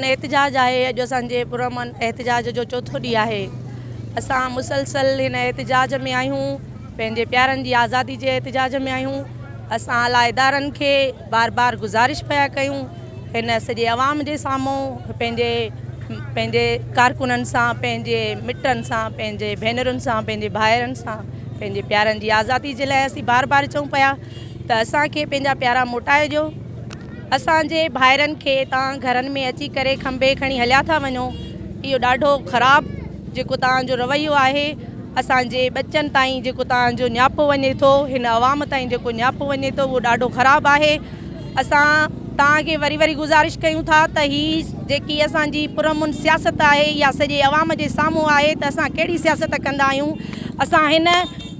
एहतजाज है। अॼु असांजे पुरअमन एहतजाज जो चौथो ॾींहुं आहे। असां मुसलसल हिन एहतजाज में आहियूं, पंहिंजे प्यारनि जी आज़ादी जे एहतजाज में आहियूं। असां आला इदारनि खे बार बार गुज़ारिश पिया कयूं हिन सॼे अवाम जे साम्हूं, पंहिंजे कारकुननि सां, पंहिंजे मिटनि सां, पंहिंजे भेनरुनि सां, पंहिंजे भाइरनि सां, पंहिंजे प्यारनि जी आज़ादी जे लाइ असीं बार बार चऊं पिया त असांखे पंहिंजा प्यारा मोटाए ॾियो। असांजे भाइरनि खे तव्हां घरनि में अची करे खंबे खणी हलिया था वञो। इहो ॾाढो ख़राबु जेको तव्हांजो रवैयो आहे। असांजे बच्चनि ताईं जेको तव्हांजो न्यापो वञे थो, हिन अवाम ताईं जेको न्यापो वञे थो, उहो ॾाढो ख़राबु आहे। असां तव्हांखे वरी वरी गुज़ारिश कयूं था त हीअ जेकी असांजी पुरअमन सियासत आहे या सॼे अवाम जे साम्हूं आहे त असां कहिड़ी सियासत कंदा आहियूं। असां हिन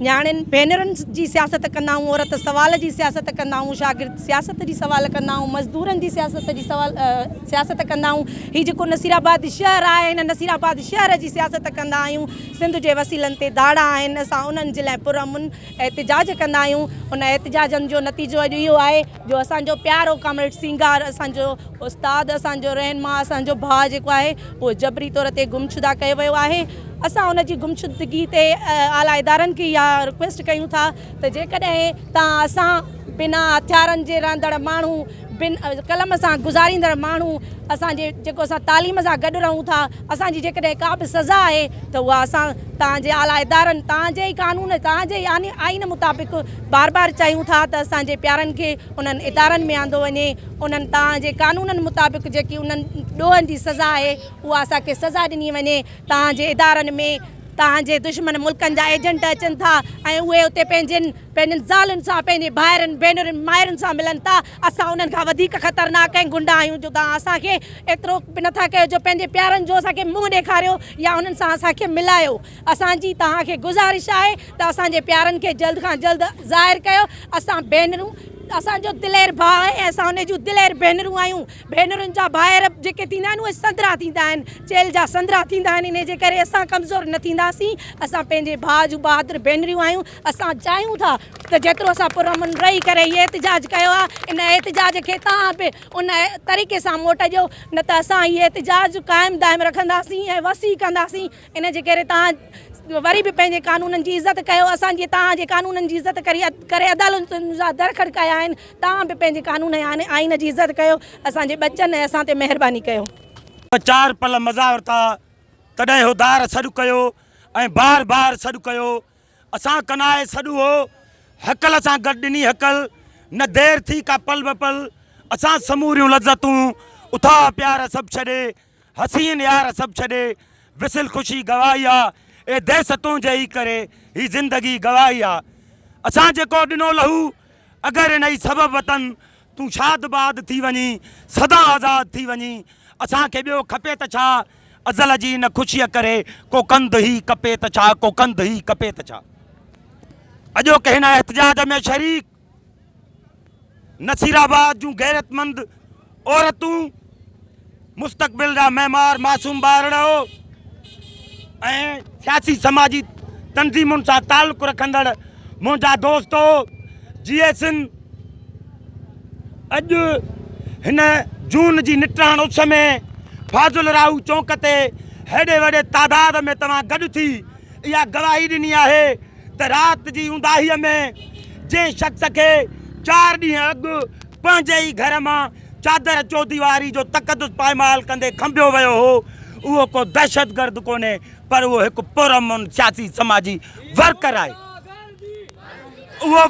न्याणियुनि भेनरुनि जी सियासत कंदा आहियूं, औरत सवाल जी सियासत कंदा आहियूं, शागिर्द सियासत जी सवाल कंदा आहियूं, मज़दूरनि जी सियासत कंदा आहियूं। हीअ जेको नसीराबाद शहर आहे, हिन नसीराबाद शहर जी सियासत कंदा आहियूं। सिंध जे वसीलनि ते दाड़ा आहिनि, असां उन्हनि जे लाइ पुरअमन एहतजाज कंदा आहियूं। उन एहतजाजनि जो नतीजो अॼु इहो आहे जो असांजो प्यारो कॉमरेड सिंगार, असांजो उस्ताद, असांजो रहनुमा, असांजो भाउ जेको आहे उहो जबरी तौर ते गुमशुदा कयो वियो आहे। असां उनजी गुमशुदगी ते आला इदारनि खे इहा रिक्वेस्ट कयूं था त जेकॾहिं तव्हां असां बिना हथियारनि जे रहंदड़ माण्हू, बिन कलम सां गुज़ारींदड़ माण्हू, असांजे जेको असां तालीम सां गॾु रहूं था, असांजी जेकॾहिं का बि सज़ा आहे त उहा असां तव्हांजे आला इदारनि, तव्हांजे ई कानून, तव्हांजे ई आइन मुताबिक़ बार बार चाहियूं था त असांजे प्यारनि खे उन्हनि इदारनि में आंदो वञे। उन्हनि तव्हांजे कानूननि मुताबिक़ जेकी उन्हनि ॾोहनि जी सज़ा आहे उहा असांखे सज़ा ॾिनी वञे। तव्हांजे इदारनि में तव्हांजे दुश्मन मुल्कनि जा एजेंट अचनि था ऐं उहे उते पंहिंजनि ज़ालुनि सां, पंहिंजे भाइरनि भेनरुनि माइरुनि सां मिलनि था। असां उन्हनि खां वधीक ख़तरनाक ऐं गुंडा आहियूं जो तव्हां असांखे एतिरो बि नथा कयो जो पंहिंजे प्यारनि जो असांखे मुंहुं ॾेखारियो या उन्हनि सां असांखे मिलायो। असांजी तव्हांखे गुज़ारिश आहे त असांजे प्यारनि खे जल्द खां जल्द ज़ाहिर कयो। असां भेनरूं, असांजो दिलेर भाउ आहे ऐं असां उन जूं दिलेर भेनरूं आहियूं। भेनरुनि जा भाइर जेके थींदा आहिनि उहे संदरा थींदा आहिनि, चेल जा संदरा थींदा आहिनि। इन जे करे असां कमज़ोर न थींदासीं। असां पंहिंजे भाउ जूं बहादुर भेनरियूं आहियूं। असां चाहियूं था त जेतिरो असां पुरअमन रही करे इहे एहतजाज कयो आहे, इन एहतजाज खे तव्हां बि उन तरीक़े सां मोटिजो, न त असां इहे एहतजाज क़ाइमु दाइमु रखंदासीं ऐं वसी कंदासीं। इन जे करे तव्हां वरी बि पंहिंजे कानूननि जी इज़त कयो। असांजे तव्हांजे कानूननि जी इज़त करे अदालतुनि जा दर खड़काया आहिनि। तव्हां बि पंहिंजे कानून ऐं आइन जी इज़त कयो। असांजे बच्चनि ऐं असां ते महिरबानी कयो। 4 पल मज़ा वरिता, तॾहिं हो दार सॾु कयो ऐं बार बार सॾु कयो। असां कनाए सॾु हो हकल सां गॾु ॾिनी हकल, न देर थी का पल ब पल। असां समूरियूं लज़तूं उथा प्यार सभु छॾे, हसीन यार सभु छॾे, विसिल ख़ुशी गवाई आहे। ए देस तुंहिंजे ई करे ही ज़िंदगी गवाई आहे। असां जेको ॾिनो लहू, अगरि इन ई सबब वतन तूं शाद बाद थी वञी, सदा आज़ाद थी वञी। असांखे ॿियो खपे त छा, अज़ल जी इन ख़ुशीअ करे को कंद ई कपे त छा, को कंद ई कपे त छा। अॼोके हिन एहतजाज में शरीक नसीराबाद जूं गैरतमंद औरतूं, मुस्तक़बिल जा मेमार, मासूम ॿारड़ो ऐं सियासी समाजी तंज़ीमुनि सां तालुक़ु रखंदड़ मुंहिंजा दोस्तो जीएसिन, अॼु हिन जून जी निटाण उस में फाज़ुल राऊ चौंक ते हेॾे वॾे तादाद में तव्हां गॾु थी इहा गवाही ॾिनी आहे त राति जी उंदाहीअ में जंहिं शख़्स खे 4 ॾींहं अॻु पंहिंजे ई घर मां चादर चौदीवारी जो तक़दुस पायमाल कंदे खंबियो वियो हो, उहो को दहशतगर्द कोन्हे, पर उहो हिकु पुरअमन सियासी समाजी वर्कर आहे। उहो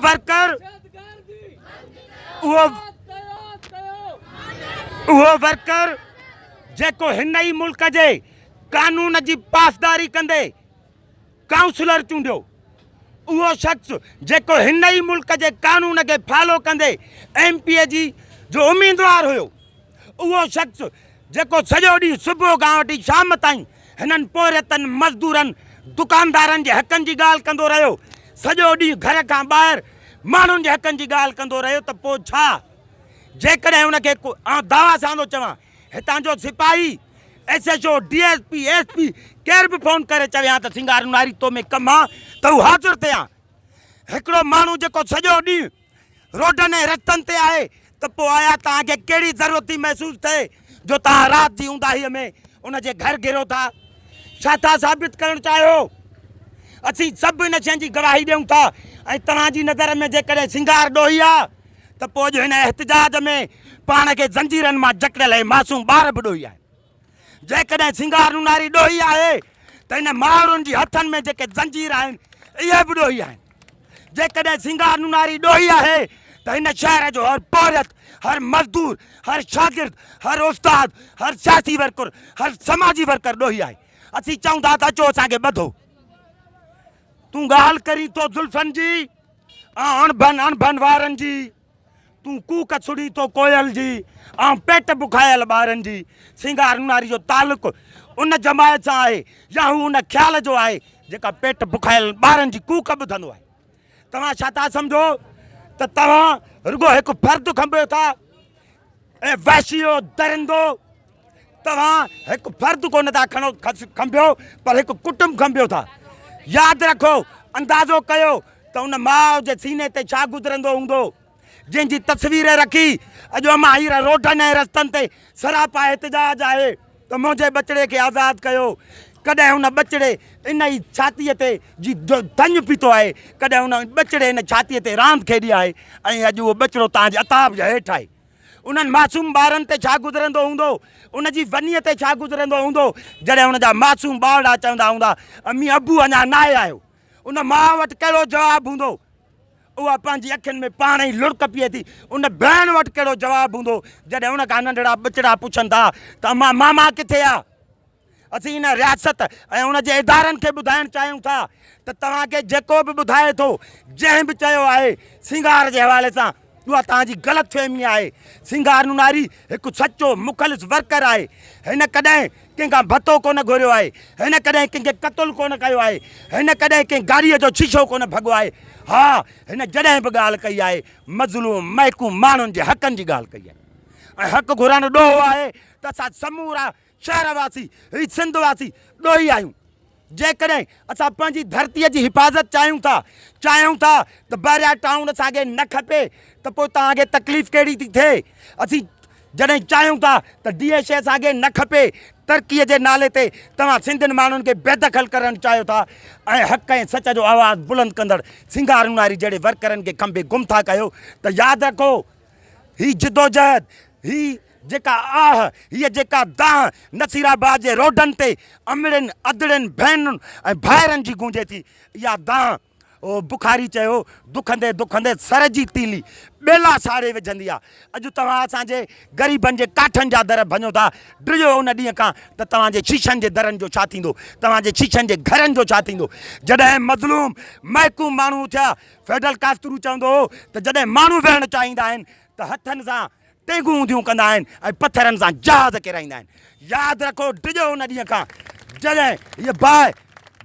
वर्कर जेको हिन ई मुल्क जे कानून जी पासदारी कंदे काउंसलर चूंडियो, उहो शख़्स जेको हिन ई मुल्क जे कानून खे फॉलो कंदे MP जी जो उम्मीदवार हुयो, उहो शख़्स जेको सॼो ॾींहुं सुबुह खां वठी शाम ताईं हिननि पोरियतनि मज़दूरनि दुकानदारनि जे हक़नि जी ॻाल्हि कंदो रहियो, सॼो ॾींहुं घर खां ॿाहिरि माण्हुनि जे हक़नि जी ॻाल्हि कंदो रहियो, त पोइ छा? जेकॾहिं हुनखे दावा सां थो चवां, हितां जो सिपाही, SHO, DSP, SP केर बि फ़ोन करे चवियां त सिंगार नारी तो में कमु आहे त हू हाज़िर थियां। हिकिड़ो माण्हू जेको सॼो ॾींहुं रोडनि ऐं रस्तनि ते आहे, त पोइ आया तव्हांखे कहिड़ी ज़रूरत थी महसूसु थिए जो तव्हां राति जी ऊंदाहीअ में उनजे घर गिरो था? छा था साबित करणु चाहियो? असीं सभु इन शइ जी गवाही ॾियूं था। ऐं तव्हांजी नज़र में जेकॾहिं सिंगार ॾोही आहे त पोइ जो हिन एहतिजाज में पाण खे ज़ंजीरनि मां जकड़ियल मासूम ॿार बि ॾोही आहे। जेकॾहिं सिंगार नुनारी ॾोही आहे त हिन माण्हुनि जी हथनि में जेके ज़ंजीर आहिनि इहे बि ॾोही आहिनि। जेकॾहिं सिंगार नुनारी ॾोही आहे त हिन शहर जो हर पौरत, हर मज़दूर, हर शागिर्द, हर उस्ताद, हर सियासी वर्कर, हर समाजी वर्कर ॾोही आहे। असीं चऊं था त अचो असांखे ॿधो। तूं ॻाल्हि करी तो ज़ुल्फ़नि जी, अणभन वारनि जी, तूं कूक सुड़ी तो कोयल जी, ऐं पेट बुखायल ॿारनि जी। सिंगार नुनारी जो तालुक उन जमायत सां आहे या हू उन ख़्याल जो आहे जेका पेट बुखायल ॿारनि जी कूक ॿुधंदो आहे। तव्हां छा था सम्झो त तव्हां रुगो हिकु फ़र्दु खंबियो था? ऐं वहशियो दरिंदो, तव्हां हिकु फ़र्दु कोन था खंबियो पर हिकु कुटुंब खंबियो था। यादि रखो, अंदाज़ो कयो त उन माउ जे सीने ते छा गुज़रंदो हूंदो जंहिंजी तस्वीर रखी अॼु अमां हींअर रोडनि ऐं रस्तनि ते सरापा एहतिजाज आहे त मुंहिंजे बचिड़े खे आज़ादु कयो। कॾहिं हुन बचिड़े इन ई छातीअ ते जी धंज पीतो आहे, कॾहिं हुन बचिड़े इन छातीअ ते रांदि खेॾी आहे ऐं अॼु उहो बचिड़ो तव्हांजे अताब जे हेठि आहे। उन्हनि मासूम ॿारनि ते छा गुज़रंदो हूंदो, उनजी वनीअ ते छा गुज़रंदो हूंदो जॾहिं हुनजा मासूम ॿावड़ा चवंदा हूंदा अम्मी अबू अञा न आयो। उन माउ वटि कहिड़ो जवाबु हूंदो? उहा पंहिंजी अखियुनि में पाण ई लुड़क पिए थी। उन भेण वटि कहिड़ो जवाबु हूंदो जॾहिं उन खां नंढड़ा बचिड़ा पुछनि था त अम्मा मामा किथे आहे? असीं इन रियासत ऐं उनजे इदारनि खे ॿुधाइणु चाहियूं था त तव्हांखे जेको बि ॿुधाए थो, जंहिं बि चयो आहे सिंगार जे हवाले सां, उहा तव्हांजी ग़लतफ़हमी आहे। सिंगार नुनारी हिकु सचो मुख़लिस वर्कर आहे। हिन कॾहिं कंहिंखां भतो कोन घुरियो आहे, हिन कॾहिं कंहिंखे क़तलु कोन कयो आहे, हिन कॾहिं कंहिं गाॾीअ जो शीशो कोन भॻो आहे। हा, हिन जॾहिं बि ॻाल्हि कई आहे मज़लूम महकूम माण्हुनि जे हक़नि जी ॻाल्हि कई आहे। ऐं हक़ घुरणु ॾोहो आहे त असां समूरा शहरवासी, ही सिंधवासी ॾोही आहियूं। जेकॾहिं असां पंहिंजी धरतीअ जी हिफ़ाज़त चाहियूं था त बहरिया टाउन असांखे न खपे त पोइ तव्हांखे तकलीफ़ कहिड़ी थी थिए? असीं जॾहिं चाहियूं था त DSA असांखे न खपे, तरक़ीअ जे नाले ते तव्हां सिंधियुनि माण्हुनि खे बेदख़ल करणु चाहियो था ऐं हक़ ऐं सच जो आवाज़ु बुलंद कंदड़ सिंगार नुनारी जहिड़े वर्करनि खे खंभे गुम था कयो त यादि रखो, ही जिदोजहद, ही जेका आह, हीअ जेका दाह नसीराबाद जे रोडनि ते अमड़ियुनि अदड़ियुनि भेनरुनि ऐं भाइरनि जी गूंजे थी। इहा दाह ओ बुखारी चयो दुखंदे दुखंदे सर जी तीली ॿेला साड़े विझंदी आहे। अॼु तव्हां असांजे ग़रीबनि जे काठनि जा दर भञो था। ड्रिजो उन ॾींहं खां त तव्हांजे शीशनि जे दरनि जो छा थींदो, तव्हांजे शीशनि जे घरनि जो छा थींदो। जॾहिं मज़लूम महकूम माण्हू थिया, फेडरल कास्तरू चवंदो हो त जॾहिं माण्हू वेहणु चाहींदा आहिनि त हथनि सां टेंगूं ऊंधियूं कंदा आहिनि ऐं पथरनि सां जहाज़ किराईंदा आहिनि। यादि रखो, ड्रिजो उन ॾींहं खां जॾहिं हीअ बाहि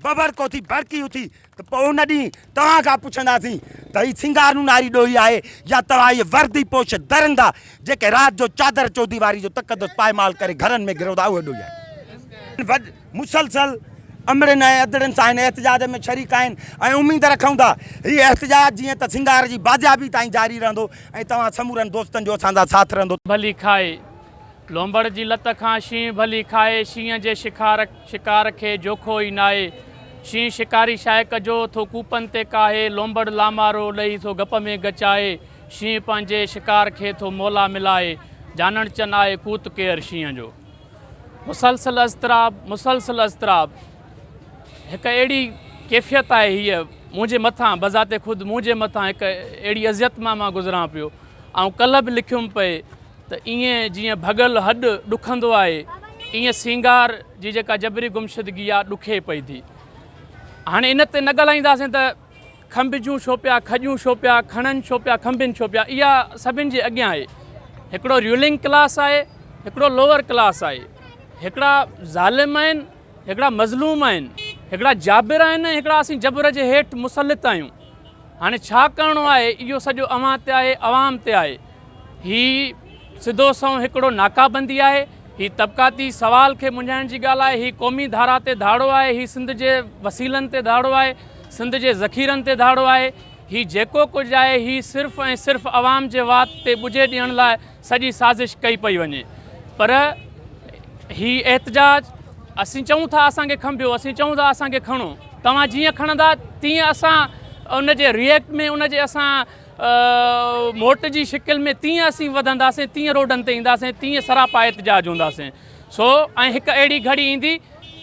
बबरको थी भड़की उथी त पोइ उन ॾींहुं तव्हां खां पुछंदासीं त हीअ सिंगार नुनारी ॾोही आहे या तव्हां इहे वर्दी पोश दरिंदा जेके राति जो चादर चौधीवारी जो तक़दुस पायमाल करे घरनि में गिरो था, उहे ॾोही आहे। मुसलसल अमड़ियुनि ऐं अदड़ियुनि सां हिन एहतिजाज में शरीक आहिनि ऐं उमेद रखूं था हीअ एहतिजाज जीअं त सिंगार जी बाज़ियाबी ताईं जारी रहंदो ऐं तव्हां समूरनि दोस्तनि जो असांजा साथ रहंदो। भली खाए लोंबड़ जी लत खां शींहुं भली खाए, शींहं जे शिकार खे जोखो ई नाहे। शींहुं शिकारी शाए कजो थो कूपन ते काहे, लोंबड़ लामारो ॾेई थो गप में गचाए। शींहुं पंहिंजे शिकार खे थो मोला मिलाए, जानण चन आहे कूत केर शींहं जो। मुसलसल अज़तराब हिकु अहिड़ी कैफ़ियत आहे, हीअ मुंहिंजे मथां बज़ाते ख़ुदि मुंहिंजे मथां हिकु अहिड़ी अज़ियत मां गुज़रां पियो। ऐं कल्ह बि लिखियुमि पए त ईअं जीअं भॻल हॾु ॾुखंदो आहे, ईअं सिंगार जी जेका जबरी गुमशुदगी आहे ॾुखे पई थी। हाणे इन ते न ॻाल्हाईंदासीं त खंभिजूं छो पिया, खॼूं छो पिया, खणनि छो पिया, खंभिनि छो पिया। इहा सभिनि जे अॻियां आहे। हिकिड़ो रूलिंग क्लास आहे, हिकिड़ो लोअर क्लास आहे, हिकिड़ा ज़ालिम आहिनि, हिकिड़ा मज़लूम आहिनि, हिकिड़ा जाबिर आहिनि, हिकिड़ा असीं जबर जे हेठि मुसलित आहियूं। हाणे छा करिणो आहे इहो सॼो अवां ते आहे, अवाम ते आहे। ही सिधो सओं हिकिड़ो नाकाबंदी आहे, ही तबक़ाती सवाल खे मुंझाइण जी ॻाल्हि आहे, ही क़ौमी धारा ते धाड़ो आहे, ही सिंध जे वसीलनि ते धाड़ो आहे, सिंध जे ज़ख़ीरनि ते धाड़ो आहे। ही जेको कुझु आहे ही सिर्फ़ु ऐं सिर्फ़ु अवाम जे वात ते ॿुझे ॾियण लाइ सॼी साज़िश कई पई वञे। पर ही एहतजाज असीं चऊं था असांखे खंभियो, असीं चऊं था असांखे खणो, तव्हां जीअं खणंदा तीअं असां उन जे रिएक्ट में, उन जे असां मोट जी शिकिल में तीअं असीं वधंदासीं, तीअं रोडनि ते ईंदासीं, तीअं सरापा एहतजाज हूंदासीं। सो ऐं हिकु अहिड़ी घड़ी ईंदी,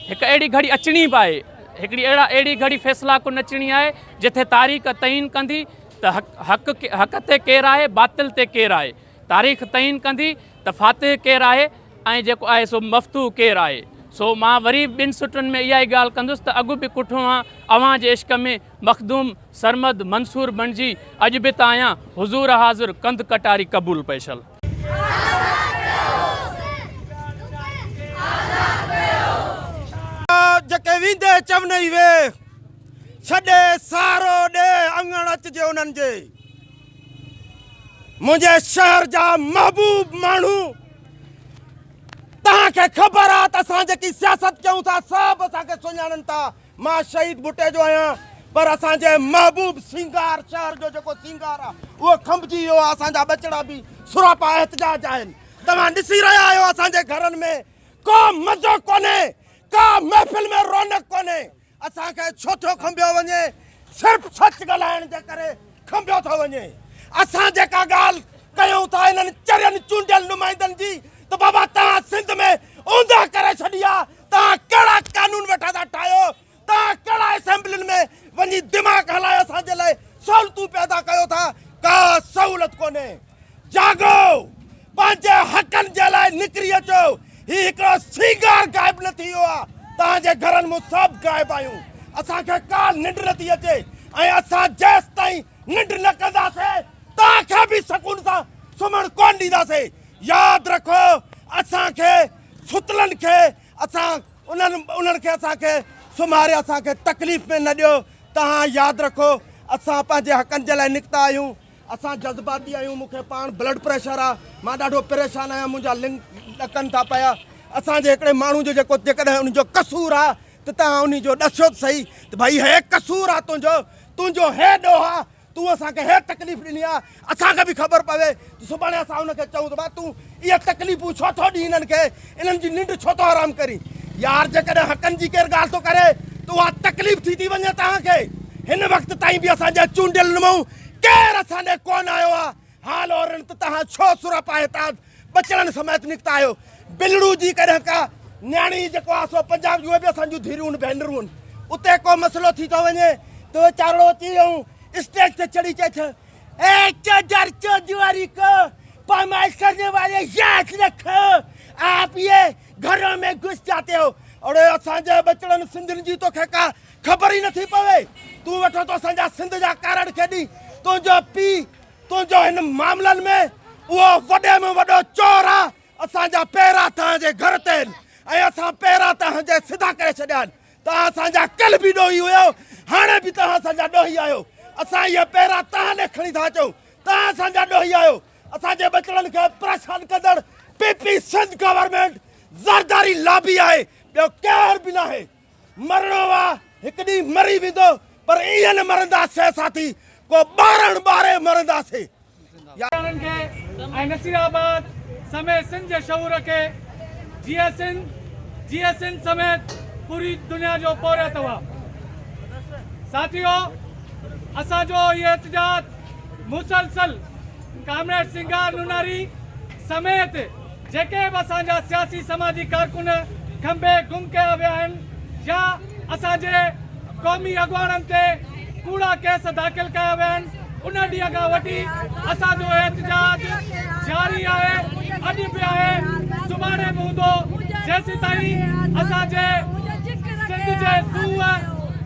हिकु अहिड़ी घड़ी अचणी बि आहे, हिकिड़ी अहिड़ी घड़ी फ़ैसिला कुन अचणी आहे जिथे तारीख़ तइन कंदी त हक़ ते केरु आहे, बातिल ते केरु आहे। तारीख़ तइन कंदी त फ़ातिह केरु आहे ऐं जेको आहे सो मफ़तूह केरु आहे। सो मां वरी ॿिनि सुटुनि में इहा ई ॻाल्हि कंदुसि त अॻु बि कुठो आहियां अव्हां जे इश्क में मखदूम सरमद मंसूर बणिजी, अॼु बि त आहियां हुज़ूर हाज़िर कंद कटारी क़बूल पैशल। जेके वेंदे चवनई वे छॾे सारो ॾे अंगण अचिजे उन्हनि जे, मुंहिंजे शहर जा महबूब माण्हू, तव्हांखे ख़बर आहे त असां जेकी सियासत कयूं था सभु असांखे सुञाणनि था। मां शहीद भुट्टे जो आहियां, पर असांजे महबूब सिंगार शहर जो जेको सिंगार आहे उहो खंभिजी वियो आहे। असांजा बचड़ा बि सुरापा एहतजाज आहिनि। तव्हां ॾिसी रहिया आहियो असांजे घरनि में को मज़ो कोन्हे, का महफ़िल में रौनक कोन्हे। असांखे छो थो खंभियो वञे? सिर्फ़ु सच ॻाल्हाइण जे करे खंभियो थो वञे। असां जेका ॻाल्हि कयूं था इन्हनि चरियनि चूंडियल नुमाइंदनि जी, त बाबा तव्हां सिंध में ऊंधा करे छॾी आहे। तव्हां कहिड़ा कानून वेठा था ठाहियो, तव्हां कहिड़ा असेंबलियुनि में वञी दिमाग़ हलाए असांजे लाइ सहूलियतूं पैदा कयो था। का सहूलियत कोन्हे। जागो, पंहिंजे हक़नि जे लाइ निकिरी अचो। ही हिकिड़ो सिंगार गायब न थी वियो आहे, तव्हांजे घरनि में सभु गायब आहियूं। असांखे का निंड नथी अचे ऐं असां जेसि ताईं निंड न कंदासीं तव्हांखे बि सुकून सां सुम्हण कोन ॾींदासीं। यादि रखो, असांखे सुतलनि खे असां उन्हनि खे असांखे सुम्हारे असांखे तकलीफ़ में न ॾियो। तव्हां यादि रखो, असां पंहिंजे हक़नि जे लाइ निकिता आहियूं। असां जज़्बाती आहियूं, मूंखे पाण ब्लड प्रेशर आहे, मां ॾाढो परेशान आहियां, मुंहिंजा लिंग ॾकनि था पिया। असांजे हिकिड़े माण्हू जो जेको जेकॾहिं उनजो कसूर आहे त तव्हां उन जो ॾसो त सही त भई हे कसूर आहे तुंहिंजो हे ॾोह आहे, तूं असांखे हे तकलीफ़ ॾिनी आहे। असांखे बि ख़बर पवे त सुभाणे असां उनखे चऊं त भाउ तूं इहे तकलीफ़ूं छो थो ॾी हिननि खे, इन्हनि जी निंड छो थो आराम करी। यार जेकॾहिं हक़नि जी केरु ॻाल्हि थो करे त उहा तकलीफ़ थी वञे तव्हांखे। हिन वक़्त ताईं बि असांजा चूंडियल नुमाऊं केरु असांजे कोन आयो आहे। हाल और त तव्हां छो सुरापा हितां बचड़नि समेत निकिता आहियो। बिलड़ू जी कॾहिं का न्याणी जेको आहे सो पंजाब जी, उहे बि असांजूं धीरूं भेनरूं आहिनि। उते को मसइलो थी थो वञे त वीचारो अची ऐं स्टेज ते चढ़ी चए ए चौधर चौधरी को पैमाइश करने वाले याद रखो, आप ये घरों में घुस जाते हो। और असांजे बचड़नि सिंधियुनि जी तोखे का ख़बर ई नथी पवे। तूं वेठो तो असांजा सिंध जा कारण खेॾी। तुंहिंजो पीउ तुंहिंजो हिन मामलनि में उहो वॾे में वॾो चोर आहे। असांजा पेरा तव्हांजे घर ते आहिनि ऐं असां पेरा तव्हांजे सिधा करे छॾिया आहिनि। तव्हां असांजा कल्ह बि ॾोही हुयो, हाणे बि तव्हां असांजा ॾोही आहियो। असां इहे पेरा तव्हां ॾे खणी था अचूं, तव्हां असांजा ॾोही आहियो। असांजे बचड़नि खे परेशान कंदड़ PP Sindh government Zardari lobby आहे, ॿियो केरु बि न आहे। मरणो आहे, हिकु ॾींहुं मरी वेंदो, पर ईअं न मरंदासीं साथी, को ॿारे मरंदासीं। नसीराबाद समेत सिंध जे शऊर खे जीएसएन समेत पूरी दुनिया जो पौरिया अथव। साथियों, असांजो ये एहतजाज मुसलसल कामरेड सिंगार नुनारी समेत जेके बि असांजा सियासी समाजी कारकुन खंबे गुम कया विया आहिनि या असांजे क़ौमी अॻुवाणनि ते कूड़ा केस दाख़िल कया विया आहिनि, उन ॾींहं खां वठी असांजो एहतजाज जारी आहे। अॼु बि आहे, सुभाणे बि हूंदो, जेसि ताईं असांजे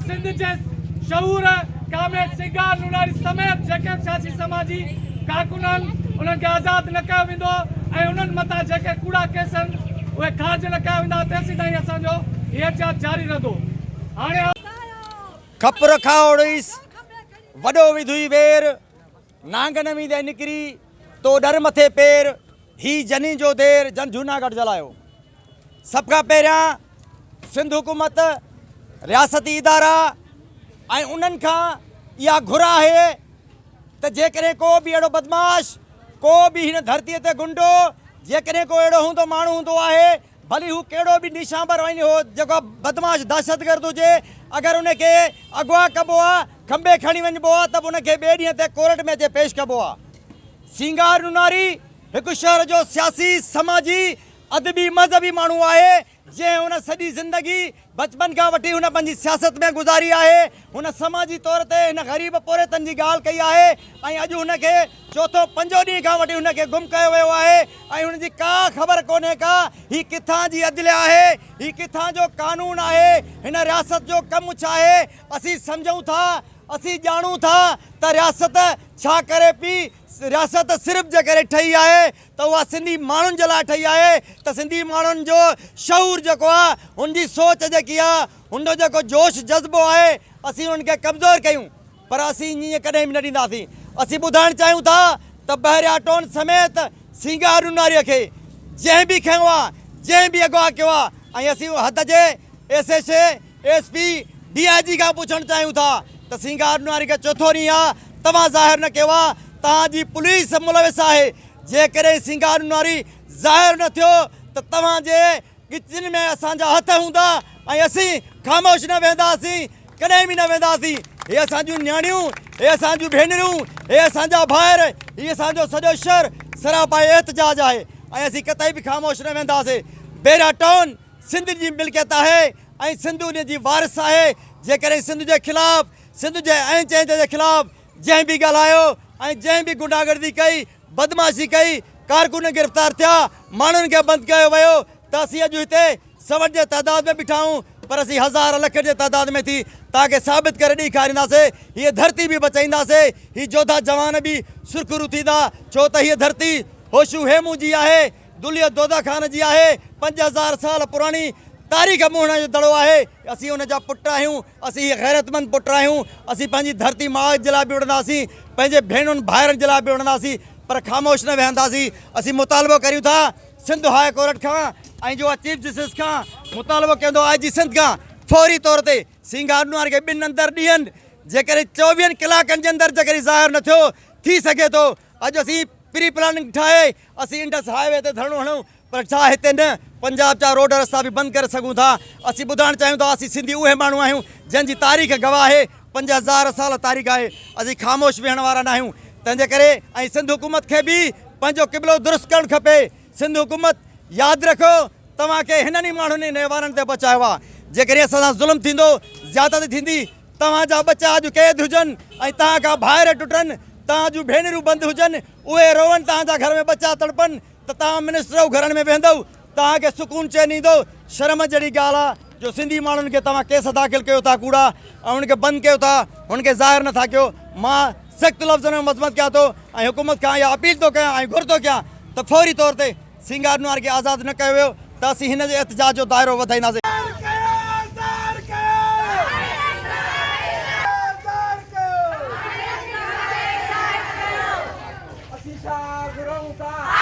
सिंध जे शऊर कामरेड सिंगार नुनारी समेत जेके सियासी समाजी कारकुन आहिनि उन्हनि खे आज़ादु न कयो वेंदो ऐं उन्हनि मथां जेके कूड़ा केस आहिनि उहे ख़ारिज न कया वेंदा, तेसि ताईं असांजो एहतजाज जारी रहंदो। हाणे खपर खाओड़ीस वॾो विधुई वेर, नांग न वींदे निकिरी तो डर मथे पेर, ही जनी जो देर जन जूनागढ़ जलायो। सभ खां पहिरियां सिंध हुकूमत रियासती इदारा ऐं उन्हनि खां इहा घुर आहे त जेकॾहिं को बि अहिड़ो बदमाश, को बि हिन धरतीअ ते गुंडो जेकॾहिं को अहिड़ो हूंदो माण्हू हूंदो आहे भली हू कहिड़ो बि निशांबर वञी हो जेको बदमाश दहशतगर्द हुजे, अगरि उनखे अगवा कबो आहे खंबे खणी वञिबो आहे त उनखे ॿिए ॾींहं ते कोर्ट में अचे पेश कबो आहे। सिंगार नुनारी हिकु शहर जो सियासी समाजी अदबी मज़हबी माण्हू आहे जंहिं हुन सॼी ज़िंदगी बचपन खां वठी हुन पंहिंजी सियासत में गुज़ारी आहे। हुन समाजी तौर ते हिन ग़रीब पोरेतनि जी ॻाल्हि कई आहे ऐं अॼु हुनखे चौथों पंजो ॾींहं खां वठी हुनखे गुम कयो वियो आहे ऐं हुनजी का ख़बर कोन्हे का हीअ किथां जी अदलिया आहे, हीअ किथां जो कानून आहे, हिन रियासत जो कमु छा आहे। असीं सम्झूं था, असीं ॼाणूं था त रियासत छा करे पई। रियासत सिर्फ़ु जे करे ठही आहे त उहा सिंधी माण्हुनि जे लाइ ठही आहे त सिंधी माण्हुनि जो शऊर जेको आहे हुनजी सोच जेकी आहे हुनजो जेको जोश जज़्बो आहे असीं हुनखे कमज़ोर कयूं, पर असीं ईअं कॾहिं बि न ॾींदासीं। असीं ॿुधाइणु चाहियूं था त बहिरिया टोन समेत सिंगार नुनारीअ खे जंहिं बि खयो आहे, जंहिं बि अगवा कयो आहे ऐं असीं हद जे SHA SP DIG खां पुछणु चाहियूं था त सिंगार नुनारी खे चौथो ॾींहुं आहे तव्हां ज़ाहिर न कयो आहे, तव्हांजी पुलिस मुलविस आहे। जेकॾहिं सिंगार नुनारी ज़ाहिर न थियो त तव्हांजे गिचनि में असांजा हथ हूंदा ऐं असीं ख़ामोश न वेंदासीं, कॾहिं बि न वेंदासीं। हे असांजूं नियाणियूं, हे असांजूं भेनरूं, हे असांजा भाइर, हीअ असांजो सॼो शहर सरापाए एहतजाज आहे ऐं असीं कतई बि ख़ामोश न वेंदासीं। बहिरिया टाउन सिंध जी मिल्कियत आहे ऐं सिंध उन जी वारिस आहे। जेकॾहिं सिंध जे ख़िलाफ़ु, सिंध जे ऐं चइंदे जे ख़िलाफ़ु जंहिं बि ॻाल्हायो ऐं जंहिं बि गुंडागर्दी कई, बदमाशी कई, कारकुन गिरफ़्तार थिया, माण्हुनि खे बंदि कयो वियो त असीं अॼु हिते 100 जे तइदाद में बीठा आहियूं, पर असीं हज़ार लख जे तइदाद में थी तव्हांखे साबित करे ॾेखारींदासीं। हीअ धरती बि बचाईंदासीं, हीअ जोधा जवान बि सुरखरू थींदा, छो त हीअ धरती होशू हेमू जी आहे, दुलिया दोदा खान जी आहे, 5000 साल पुराणी तारीख़ मोहण जो दड़ो आहे। असीं हुनजा पुट आहियूं, असीं गैरतमंद पुट आहियूं। असीं पंहिंजी धरती माउ जे लाइ बि विढ़ंदासीं, पंहिंजे भेनरुनि भाइरनि जे लाइ बि विढ़ंदासीं, पर ख़ामोश न वेहंदासीं। असीं मुतालबो करियूं था सिंध हाई कोर्ट खां ऐं जो चीफ जस्टिस खां मुतालबो कंदो IG सिंध खां फौरी तौर ते सिंगार नुनारी खे ॿिनि अंदरि ॾींहंनि जेकॾहिं 24 कलाकनि जे अंदरि जेकॾहिं ज़ाहिर न थियो थी सघे थो। अॼु असीं प्री प्लानिंग ठाहे असीं इंडस हाईवे ते धरणो हणूं, पर छा हिते न पंजाब जा रोड रस्ता बि बंदि करे सघूं था। असीं ॿुधाइणु चाहियूं था असीं सिंधी उहे माण्हू आहियूं जंहिंजी तारीख़ गवाह आहे, 5000 साल तारीख़ आहे। असीं ख़ामोश वेहण वारा न आहियूं। तंहिंजे करे ऐं सिंध हुकूमत खे बि पंहिंजो क़िबिलो दुरुस्त करणु खपे। सिंध हुकूमत यादि रखो तव्हांखे हिननि माण्हुनि नेवारनि ते बचायो आहे। जेकॾहिं असां सां ज़ुल्म थींदो, ज़्यादती थींदी, तव्हांजा बचा अॼु क़ैद हुजनि ऐं तव्हां खां भाइर टुटनि, तव्हां जूं भेनरूं बंदि हुजनि, उहे रोवनि, तव्हांजा घर में बचा तड़पनि, त तव्हां मिनिस्टर घरनि में वेंदव, तव्हांखे सुकून चैन ईंदो। शर्म जहिड़ी ॻाल्हि आहे जो सिंधी माण्हुनि खे तव्हां केस दाख़िल कयो था कूड़ा ऐं हुनखे बंदि कयो था, हुनखे ज़ाहिर नथा कयो। मां सख़्तु लफ़्ज़नि में मज़मत कयां थो ऐं हुकूमत खां इहा अपील थो कयां ऐं घुर थो कयां त फौरी तौर ते सिंगार नुनारी खे आज़ादु न कयो वियो त असीं हिन जे एहतजाज जो दाइरो वधाईंदासीं। असीं छा घुरूं था?